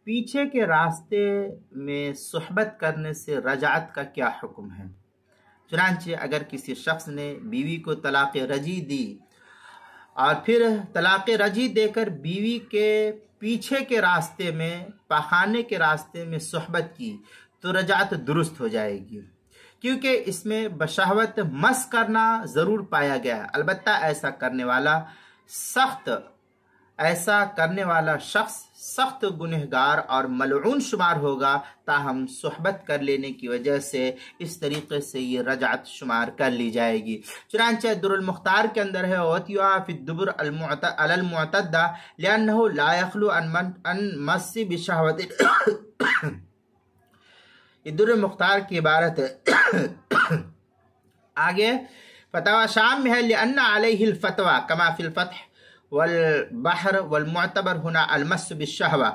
پیچھے کے راستے میں صحبت کرنے سے رجعت کا کیا حکم ہے؟ چنانچہ اگر کسی شخص نے بیوی کو طلاق رجعی دی اور پھر طلاق رجعی دے کر بیوی کے پیچھے کے راستے میں، پاخانے کے راستے میں صحبت کی تو رجعت درست ہو جائے گی، کیونکہ اس میں بشہوت مس کرنا ضرور پایا گیا ہے۔ البتہ ایسا کرنے والا شخص سخت گنہگار اور ملعون شمار ہوگا، تاہم صحبت کر لینے کی وجہ سے اس طریقے سے یہ رجعت شمار کر لی جائے گی۔ چنانچہ در المختار کے اندر ہے وَوَطْیُهَا فِی الدُّبُرِ عَلَى الْمُعْتَدَّةِ لِأَنَّهُ لَا يَخْلُو عَنْ مَسِّ بِشَہْوَةٍ۔ یہ در المختار کی عبارت ہے۔ آگے فتاوی شام میں ہے لِأَنَّ عَلَيْهِ الْفَتْوَى كَمَا فِي الْفَتْحِ والبحر والمعتبر هنا المس بالشہوہ۔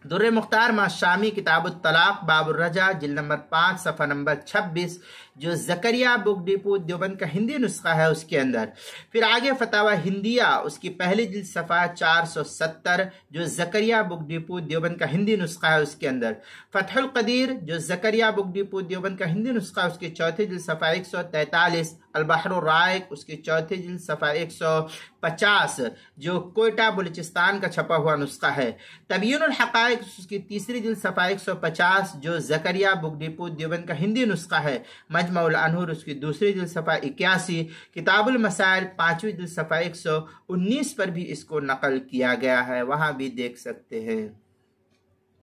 در مختار ما شامی کتاب الطلاق باب الرجع جلد نمبر 5 صفحہ نمبر 26 جو زکریا بک ڈپو دیوبند کا ہندی نسخہ ہے اس کے اندر۔ پھر آگے فتاوی ہندیہ اس کی پہلی جلد صفحہ 470 جو زکریا بک ڈپو دیوبند کا ہندی نسخہ ہے اس کے اندر۔ فتح القدیر جو زکریا بک ڈپو دیوبند کا ہندی نسخہ ہے اس کی چوتھی جلد صفحہ 143۔ البحر الرائق اس کی چوتھی جلد صفحہ 150 جو کوئٹہ بلوچستان کا چھپا ہوا نسخہ ہے۔ تبیین الحقائق اس کی تیسری جلد صفحہ 150 جو زکریا بک ڈپو دیوبند کا ہندی نسخہ ہے۔ مجمع الانور اس کی دوسری جلد صفحہ 81۔ کتاب المسائل پانچویں جلد صفحہ 119 پر بھی اس کو نقل کیا گیا ہے، وہاں بھی دیکھ سکتے ہیں۔